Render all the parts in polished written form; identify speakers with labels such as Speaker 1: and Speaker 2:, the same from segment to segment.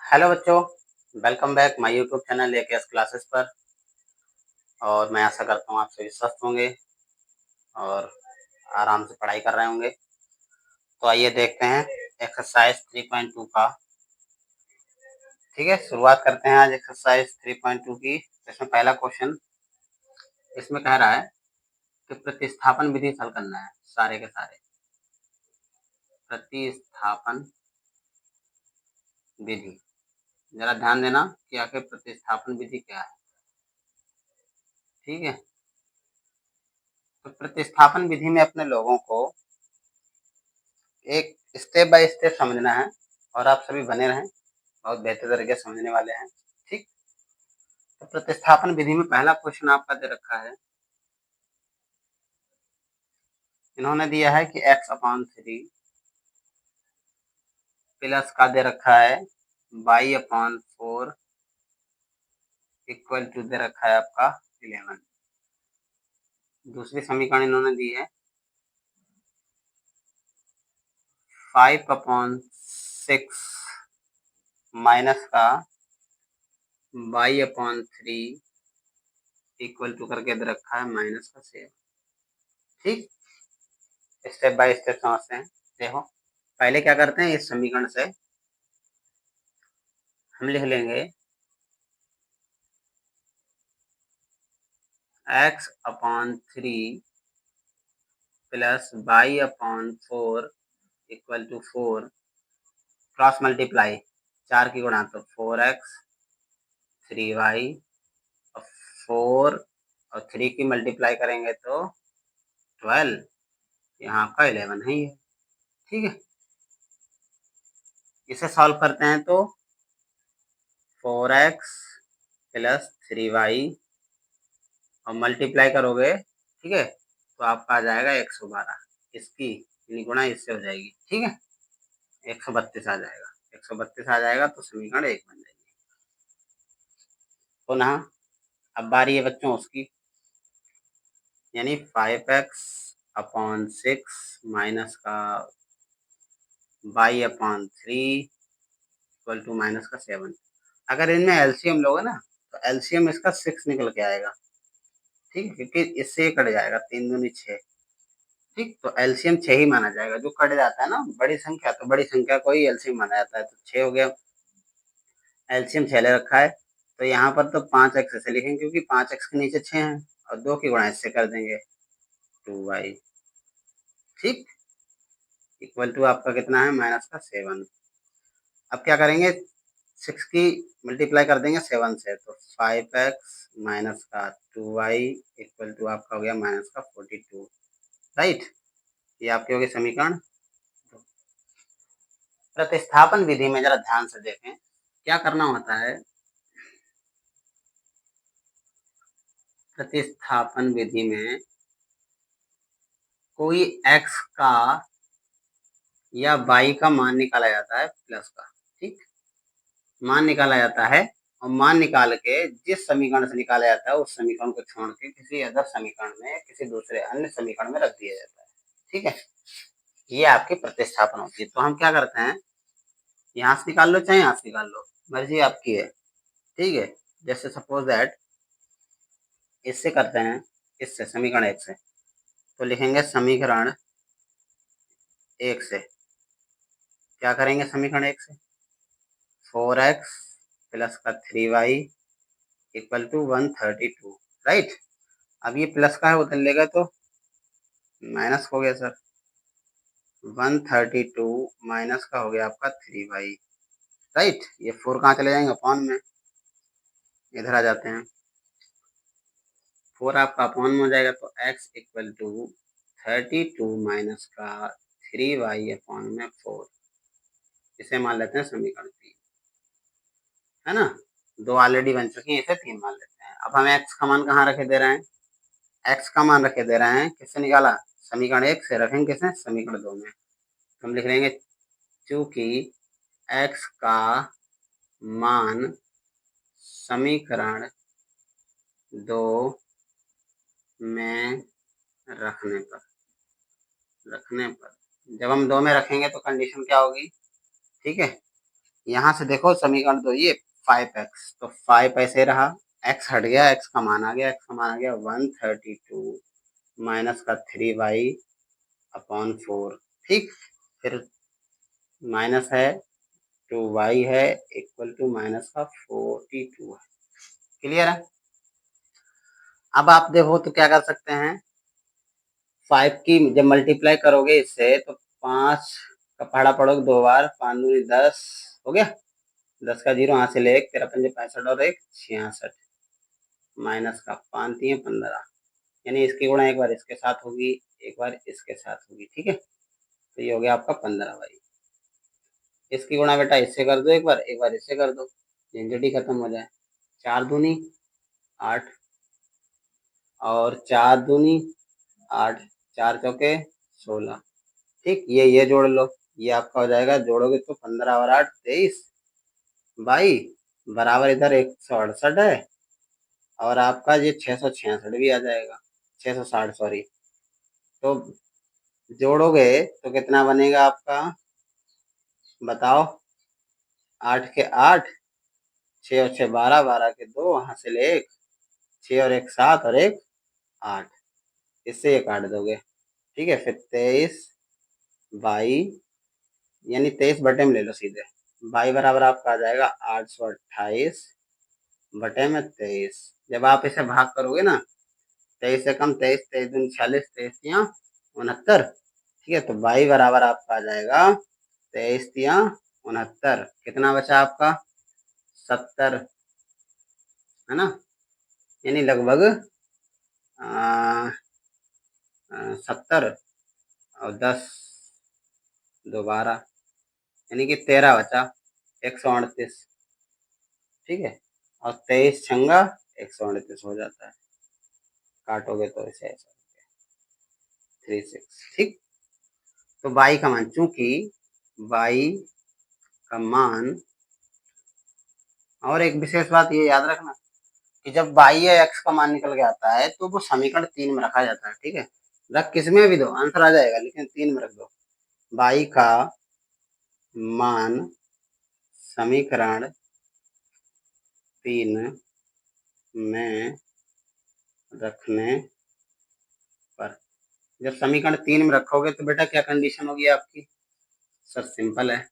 Speaker 1: Hello बच्चों, welcome back my YouTube channel AKS classes पर। और मैं आशा करता हूँ आप सभी स्वस्थ होंगे और आराम से पढ़ाई कर रहे होंगे। तो आइए देखते हैं एक्सरसाइज 3.2 का। ठीक है, शुरुआत करते हैं आज एक्सरसाइज 3.2 की। इसमें पहला क्वेश्चन इसमें कह रहा है कि प्रतिस्थापन विधि हल करना है सारे के सारे। प्रतिस्थापन विधि, जरा ध्यान देना कि आखिर प्रतिस्थापन विधि क्या है। ठीक है, तो प्रतिस्थापन विधि में अपने लोगों को एक स्टेप बाय स्टेप समझना है और आप सभी बने रहें, बहुत बेहतर तरीके से समझने वाले हैं। ठीक, तो प्रतिस्थापन विधि में पहला क्वेश्चन आपका दे रखा है। इन्होंने दिया है कि x/3 प्लस का दे रखा है y/4 इक्वल टू दे रखा है आपका 11। दूसरी समीकरण इन्होंने दी है 5/6 माइनस का y/3 इक्वल टू करके दे रखा है -7। ठीक, स्टेप बाय स्टेप समझते हैं। देखो, पहले क्या करते हैं, इस समीकरण से हम लिख लेंगे x/3 plus y/4 equal to 4, cross multiply 4 की गुणा तो 4x 3y और 4 और 3 की मल्टीप्लाई करेंगे तो 12, यहाँ आपका 11 है ये। ठीक है, इसे सॉल्व करते हैं तो 4x प्लस 3y और मल्टीप्लाई करोगे, ठीक है, तो आपका आ जाएगा 112। इसकी गुणा इससे हो जाएगी। ठीक है, 132 आ जाएगा। 132 आ जाएगा तो समीकरण 1 बन जाएगी। पुनः अब बारी है बच्चों उसकी, यानी 5x/6 माइनस का y/3 इक्वल टू -7। अगर इनमें एलसीएम लोगे ना तो एलसीएम इसका 6 निकल के आएगा। ठीक है, क्योंकि इससे ये कट जाएगा, 3 दूनी 6। ठीक, तो एलसीएम 6 ही माना जाएगा। जो कट जाता है ना बड़ी संख्या, तो बड़ी संख्या को ही एलसीएम माना जाता है। तो 6 हो गया, एलसीएम 6 ले रखा है। तो यहाँ पर तो 5x ऐसे लिखेंगे क्योंकि 5x के नीचे 6 है और 2 की गुणा इससे कर देंगे 2y। ठीक, इक्वल टू आपका कितना है -7। अब क्या करेंगे, 6 की मल्टीप्लाई कर देंगे 7 से, तो 5x माइनस का 2y इक्वल टू आपका हो गया -42। राइट, ये आपकी होगी समीकरण। प्रतिस्थापन विधि में जरा ध्यान से देखें क्या करना होता है। प्रतिस्थापन विधि में कोई x का या y का मान निकाला जाता है, प्लस का। ठीक, मान निकाला जाता है और मान निकाल के जिस समीकरण से निकाला जाता है उस समीकरण को छोड़ के किसी अदर समीकरण में, किसी दूसरे अन्य समीकरण में रख दिया जाता है। ठीक है, ये आपकी प्रतिस्थापन होती है। तो हम क्या करते हैं, यहाँ से निकाल लो चाहे यहाँ से निकाल लो, मर्जी आपकी है। ठीक है, जैसे सपोज दैट इससे करते हैं, इससे समीकरण 1 से, तो लिखेंगे समीकरण 1 से क्या करेंगे, समीकरण 1 से 4x प्लस का 3y इक्वल टू 132। राइट, अब ये प्लस का है उधर लेगा तो माइनस हो गया सर, 132 माइनस का हो गया आपका 3y। राइट, ये 4 कहाँ चले जाएंगे, अपॉन में, इधर आ जाते हैं। 4 आपका अपॉन में हो जाएगा तो x इक्वल टू 32 माइनस का 3y अपॉन में 4। इसे मान लेते हैं समीकरण 3, है ना। 2 ऑलरेडी बन चुकी है, इसे 3 मान लेते हैं। अब हमें x का मान कहाँ रखे दे रहे हैं, x का मान रखे दे रहे हैं किससे निकाला, समीकरण 1 से, रखेंगे किससे, समीकरण 2 में। तो हम लिख लेंगे चूंकि x का मान समीकरण 2 में रखने पर जब हम 2 में रखेंगे तो कंडीशन क्या होगी, ठीक है, यहाँ से देखो समीकरण तो ये 5x, तो 5 ऐसे रहा, x हट गया, x का मान आ गया, x का मान आ गया 132 माइनस का 3y अपॉन 4। ठीक, फिर माइनस है 2y है इक्वल टू माइनस का 42 है। क्लियर है? अब आप देखो तो क्या कर सकते हैं, 5 की जब मल्टीप्लाई करोगे इससे तो 5 का पहाड़ा पड़ोगे 2 बार, 5 दूनी 10 हो गया, 10 का 0 हाथ से ले 1, 13 पंजे 65 और 1 66 माइनस का 5 3 15, यानी इसकी गुणा एक बार इसके साथ होगी, एक बार इसके साथ होगी। ठीक है, तो ये हो गया आपका 15y। इसकी गुणा बेटा इससे कर दो, एक बार इससे कर दो, झंझट ही खत्म हो जाए। 4 दूनी 8 और 4 दूनी 8, 4 चौके 16। ठीक, ये जोड़ लो, ये आपका हो जाएगा, जोड़ोगे तो 15 और 8 23 बाई बराबर इधर 168 है और आपका ये 666 भी आ जाएगा, 660 सॉरी। तो जोड़ोगे तो कितना बनेगा आपका, बताओ? 8 के 8, 6 और 6 12, 12 के 2, वहां से ले 1, 6 और 1 7 और 1 8, इससे ये काट दोगे। ठीक है, फिर 23 बाई, यानी 23 बटे में ले लो सीधे, बाई बराबर आपका आ जाएगा 828 बटे में 23। जब आप इसे भाग करोगे ना, 23 से कम 23, 23 दूनी 46, 23 तिया 69। ठीक है, तो बाई बराबर आपका आ जाएगा 23 तिया 69। कितना बचा आपका? 70, है ना, यानी लगभग 70 और 10 दोबारा, यानी कि 13 बचा, 138। ठीक है, और 23 छंगा 138 हो जाता है, काटोगे तो इसे ऐसा 36। ठीक, तो बाई का मान, चूंकि बाई का मान, और एक विशेष बात ये याद रखना कि जब बाई या एक्स का मान निकल के आता है तो वो समीकरण 3 में रखा जाता है। ठीक है, रख किसमें भी दो, आंसर आ जाएगा, लेकिन 3 में रख दो। बाई का मान समीकरण 3 में रखने पर, जब समीकरण 3 में रखोगे तो बेटा क्या कंडीशन होगी आपकी? सर सिंपल है,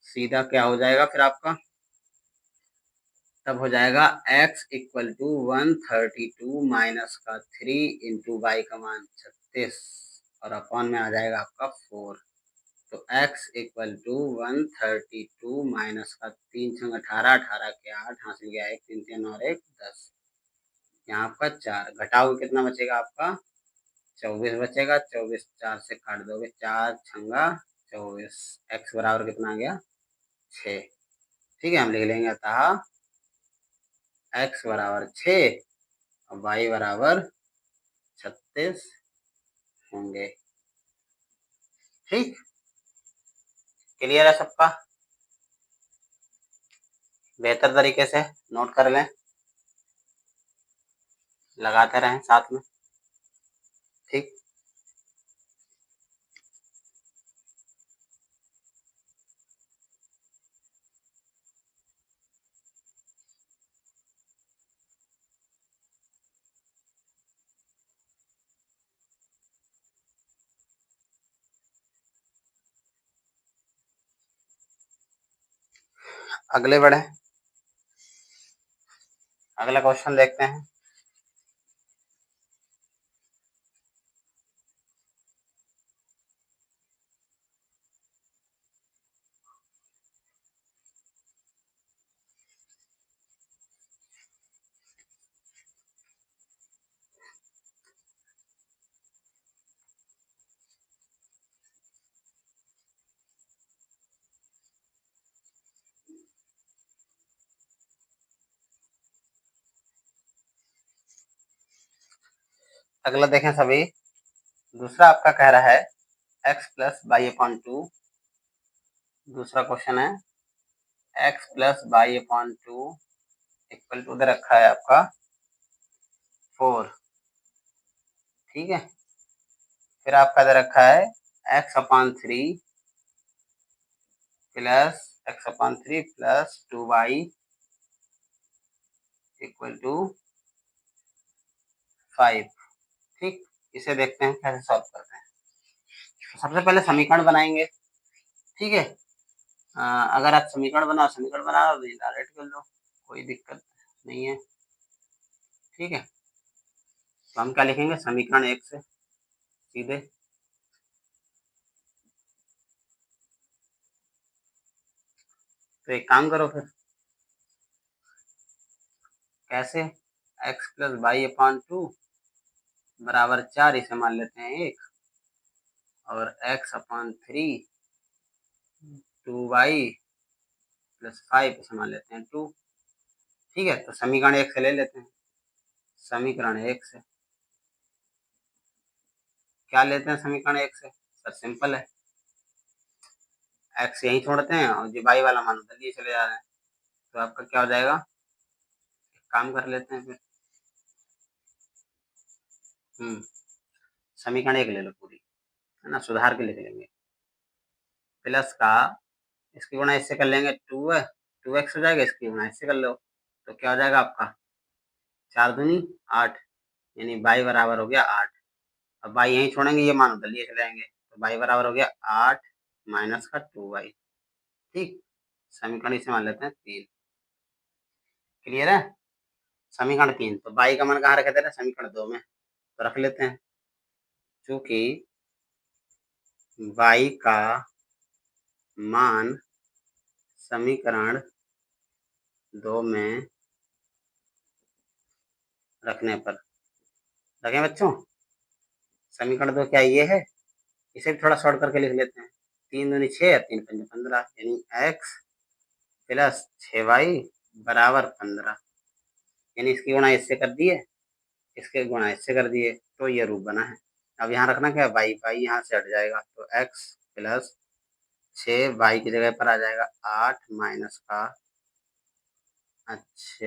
Speaker 1: सीधा क्या हो जाएगा फिर आपका, तब हो जाएगा x इक्वल टू 132 माइनस का 3 इंटू वाई का मान 36 और अपॉन में आ जाएगा आपका 4। तो x इक्वल टू 132 माइनस का 3 छंग 18, 18 के 8, हासिल गया 1 3 3 और 1 10, यहाँ आपका 4 घटाओगे कितना बचेगा आपका? 24 बचेगा, 24 4 से काट दोगे, 4 छंगा 24, x बराबर कितना आ गया? 6। ठीक है, हम लिख लेंगे अतः x बराबर 6 और y बराबर 36 होंगे। ठीक, क्लियर है सबका? बेहतर तरीके से नोट कर लें, लगाते रहें साथ में। ठीक, अगले बढ़े, अगला क्वेश्चन देखते हैं। अगला देखें सभी, दूसरा आपका कह रहा है x प्लस बाई अपॉन 2, दूसरा क्वेश्चन है x plus by upon 2 equal to उधर रखा है आपका 4। ठीक है, फिर आपका इधर रखा है x upon 3 plus x/3 plus 2y equal to 5। ठीक, इसे देखते हैं कैसे सॉल्व करते हैं। सबसे पहले समीकरण बनाएंगे। ठीक है, अगर आप समीकरण बनाओ तो डायरेक्ट कर लो, कोई दिक्कत नहीं है। ठीक है, तो हम क्या लिखेंगे, समीकरण 1 से सीधे तो एक काम करो फिर, कैसे, x प्लस वाई अपॉन 2 बराबर 4, इसे मान लेते हैं 1, और x/3 2y प्लस 5 इसे मान लेते हैं 2। ठीक है, तो समीकरण 1 से ले लेते हैं। समीकरण 1 से क्या लेते हैं, समीकरण 1 से सर सिंपल है, x यहीं छोड़ते हैं और जो y वाला मान उधर लिए चले जा रहे हैं, तो आपका क्या हो जाएगा, काम कर लेते हैं फिर। समीकरण 1 ले लो पूरी, है ना, सुधार के लिख लेंगे। प्लस का इसकी गुणा इससे कर लेंगे 2x हो जाएगा, इसकी गुणा इससे कर लो तो क्या हो जाएगा आपका 4 दूनी 8, यानी y बराबर हो गया 8। अब y यहीं छोड़ेंगे, ये मान उधर लिए चले जाएंगे, तो y बराबर हो गया 8 माइनस का 2y। ठीक, समीकरण इसे मान लेते हैं 3। क्लियर है, समीकरण 3, तो y का मान कहाँ रखे थे, समीकरण 2 में, तो रख लेते हैं। चूंकि y का मान समीकरण 2 में रखने पर, रखें बच्चों, समीकरण 2 क्या ये है, इसे भी थोड़ा शॉर्ट करके लिख लेते हैं। 3 दूनी 6, 3 पंजे 15, यानी x प्लस 6y बराबर 15, यानी इसकी गुणा इससे कर दिए, इसके गुणा इससे कर दिए, तो ये रूप बना है। अब यहाँ रखना क्या है, y यहाँ से हट जाएगा, तो x प्लस 6y की जगह पर आ जाएगा 8 माइनस का, अच्छा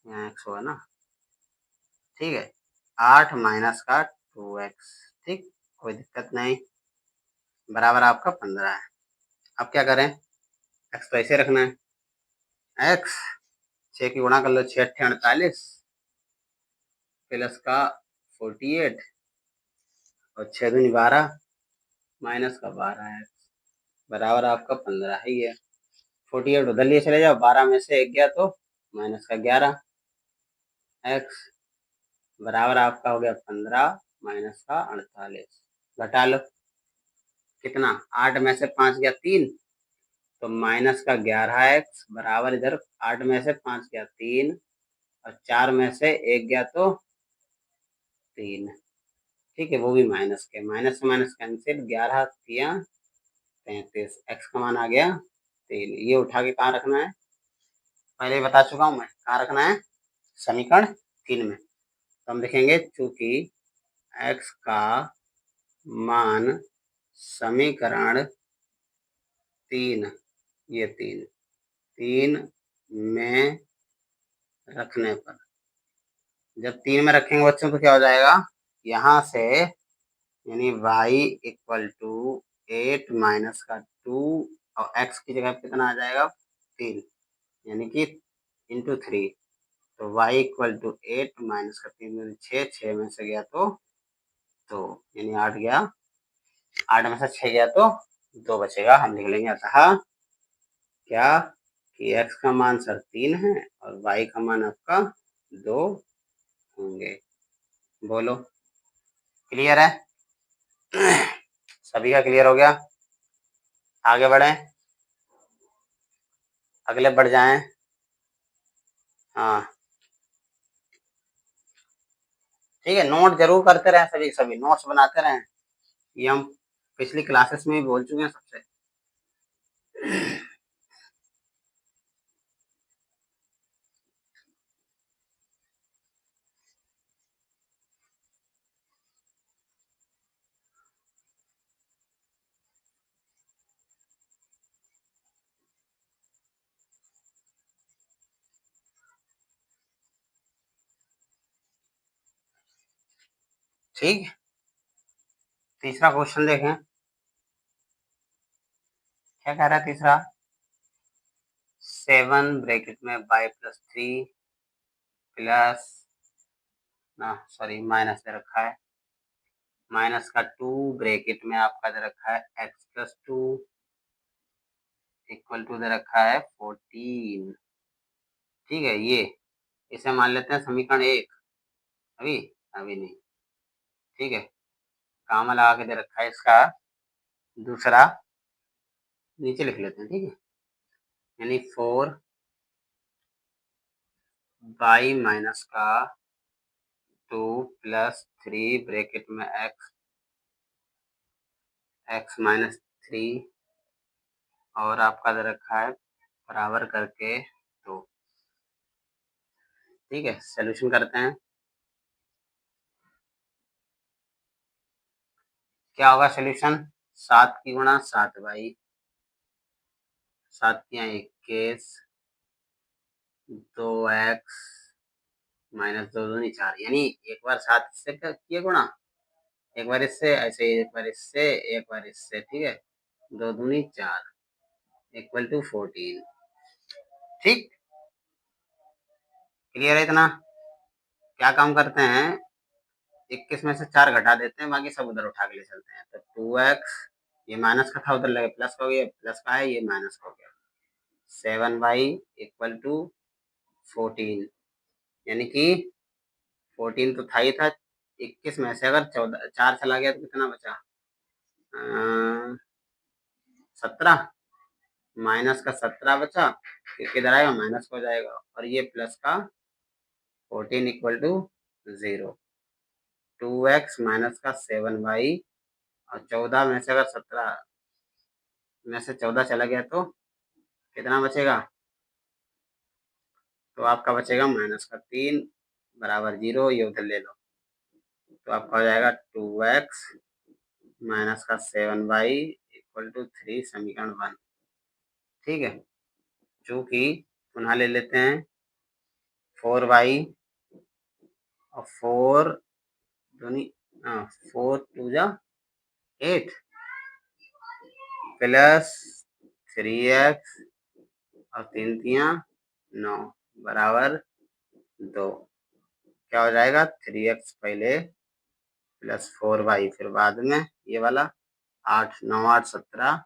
Speaker 1: यहाँ x होगा ना, ठीक है, 8 माइनस का 2x। ठीक, कोई दिक्कत नहीं, बराबर आपका 15 है। अब क्या करें, x तो ऐसे रखना है, x 6 की गुणा कर लो, 6 8 48 प्लस का 48 और 6 दूनी 12 माइनस का 12 है, बराबर आपका 15 है। ये 48 उधर लिए चले जाओ, 12 में से 1 गया तो माइनस का 11, x बराबर आपका हो गया 15 माइनस का 48। घटा लो, कितना, 8 में से 5 गया 3, तो माइनस का 11x बराबर, इधर 8 में से 5 गया 3 और 4 में से 1 गया तो 3। ठीक है, वो भी माइनस के, माइनस से माइनस कैंसिल, 11 तिया 33, x का मान आ गया 3। ये उठा के कहाँ रखना है, पहले बता चुका हूँ मैं, कहाँ रखना है, समीकरण 3 में। तो हम लिखेंगे चूंकि x का मान समीकरण 3, ये 3 में रखने पर, जब 3 में रखेंगे बच्चों तो क्या हो जाएगा, यहाँ से यानी y इक्वल टू 8 माइनस का 2 और x की जगह कितना आ जाएगा 3, यानी कि इंटू 3, तो y इक्वल टू 8 माइनस का 3 6 में से गया तो यानी 8 गया, 8 में से 6 गया तो 2 बचेगा। हम लिख लेंगे अतः क्या कि x का मान सर 3 है और y का मान आपका 2 होंगे। बोलो, क्लियर है, सभी का क्लियर हो गया, आगे बढ़े, अगले बढ़ जाएं। हाँ ठीक है, नोट जरूर करते रहें, सभी नोट्स बनाते रहें, ये हम पिछली क्लासेस में भी बोल चुके हैं सबसे। ठीक, तीसरा क्वेश्चन देखें, क्या कह रहा है तीसरा? 7 ब्रैकेट में बाई प्लस 3 प्लस ना सॉरी माइनस दे रखा है, माइनस का 2 ब्रैकेट में आपका दे रखा है एक्स प्लस 2 इक्वल टू दे रखा है 14। ठीक है, ये इसे मान लेते हैं समीकरण 1। अभी अभी नहीं, ठीक है, कामा लगा के दे रखा है इसका दूसरा, नीचे लिख लेते हैं, ठीक है, यानी 4 बाई माइनस का 2 प्लस 3 ब्रैकेट में एक्स माइनस 3 और आपका दे रखा है बराबर करके 2। ठीक है, सोल्यूशन करते हैं। क्या होगा सोल्यूशन? 7 की गुणा 7 बाई 7 की 21 2x माइनस 2 दूनी 4, यानी एक बार 7 इससे किए गुणा, एक बार इससे ऐसे, एक बार इससे, एक बार इससे, ठीक है, 2 दूनी 4 इक्वल टू 14। ठीक, क्लियर है इतना? क्या काम करते हैं, 21 में से 4 घटा देते हैं, बाकी सब उधर उठा के ले चलते हैं। तो 2x, ये माइनस का था उधर लगे प्लस का हो गया, प्लस का है ये माइनस का हो गया, 7 बाई इक्वल टू 14, यानी कि 14 तो था ही था। 21 में से अगर 14 4 चला गया तो कितना बचा? 17, माइनस का 17 बचा, फिर किधर आएगा माइनस हो जाएगा, और ये प्लस का 14 इक्वल टू 0। 2x माइनस का 7 बाई, और 14 में से अगर 17 में से 14 चला गया तो कितना बचेगा? तो आपका बचेगा माइनस का 3 बराबर 0, ये उधर ले लो, तो आपका हो जाएगा 2x माइनस का 7 बाई इक्वल टू 3 समीकरण 1। ठीक है, चूंकि पुनः ले लेते हैं 4 बाई और 4 दूनी 4 टू जा 8 प्लस 3x और 3 तिया 9 बराबर 2। क्या हो जाएगा? 3x पहले प्लस 4 बाई फिर बाद में ये वाला 8 9 8 17।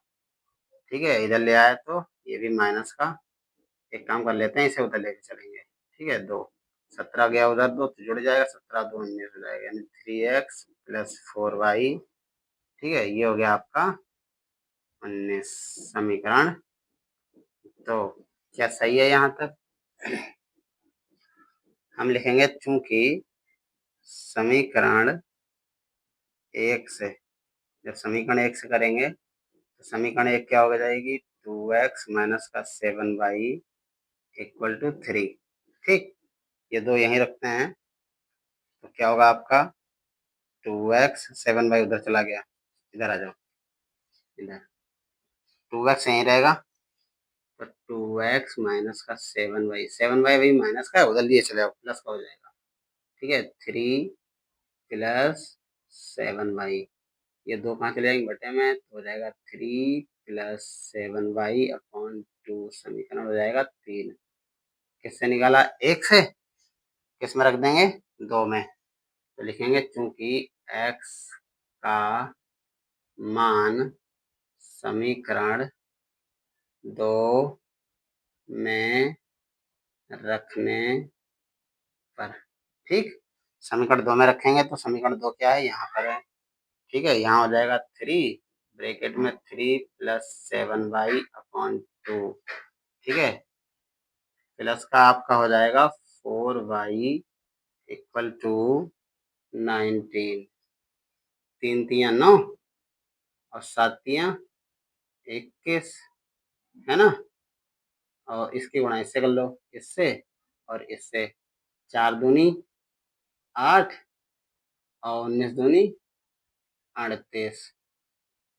Speaker 1: ठीक है, इधर ले आए तो ये भी माइनस का, एक काम कर लेते हैं इसे उधर लेके चलेंगे। ठीक है, 2 17 गया उधर, 2 तो जुड़ जाएगा, 17 2 19 हो जाएगा, यानी 3x प्लस 4y। ठीक है, ये हो गया आपका 19 समीकरण। तो क्या सही है यहाँ तक? हम लिखेंगे चूंकि समीकरण 1 से, जब समीकरण 1 से करेंगे तो समीकरण 1 क्या हो जाएगी? 2x माइनस का 7y इक्वल टू 3। ठीक, ये दो यहीं रखते हैं, तो क्या होगा आपका 2x 7y उधर चला गया, इधर आ जाओ, इधर 2x यहीं रहेगा, तो 2x माइनस का 7y, 7y भी माइनस का है उधर लिए चले जाओ, प्लस का हो जाएगा। ठीक है, 3 प्लस 7y, ये दो कहाँ चले जाएंगे बटे में, तो हो जाएगा 3 प्लस 7y अपॉन 2, समीकरण हो जाएगा 3। किससे निकाला? 1 से, किस में रख देंगे? 2 में, तो लिखेंगे चूंकि x का मान समीकरण 2 में रखने पर, ठीक, समीकरण 2 में रखेंगे तो समीकरण 2 क्या है? यहाँ पर है। ठीक है, यहाँ हो जाएगा 3 ब्रैकेट में 3 प्लस 7y अपॉन 2। ठीक है, प्लस का आपका हो जाएगा 4y इक्वल टू 19, 3 तिया 9 और 7 तिया 21, है ना, और इसकी गुणा इससे कर लो, इससे और इससे, 4 दूनी 8 और 19 दूनी 38,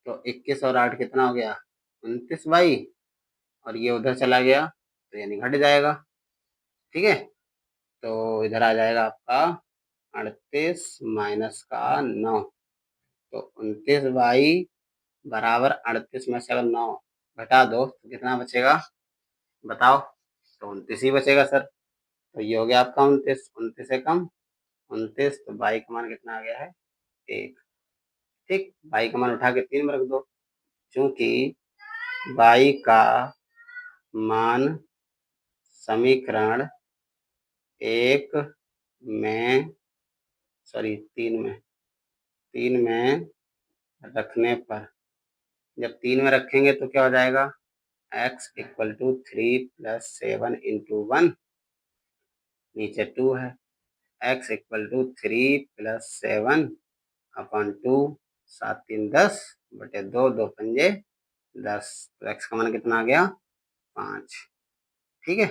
Speaker 1: तो 21 और 8 कितना हो गया? 29 बाई, और ये उधर चला गया तो यानी घट जाएगा। ठीक है, तो इधर आ जाएगा आपका 38 माइनस का 9, तो 29 बाई बराबर 38 में से अगर 9 घटा दो तो कितना बचेगा बताओ। तो 29 ही बचेगा सर। तो ये हो गया आपका 29, 29 से कम 29, तो बाई का मान कितना आ गया है 1। ठीक, बाई का मान उठा के 3 में रख दो, क्योंकि बाई का मान समीकरण 1 में, सॉरी 3 में रखने पर, जब 3 में रखेंगे तो क्या हो जाएगा, x equal to 3 plus 7 into 1, नीचे 2 है, x equal to 3 plus 7 upon 2, 7 3 10 बटे 2, 2 पंजे 10, तो x का मान कितना आ गया 5। ठीक है।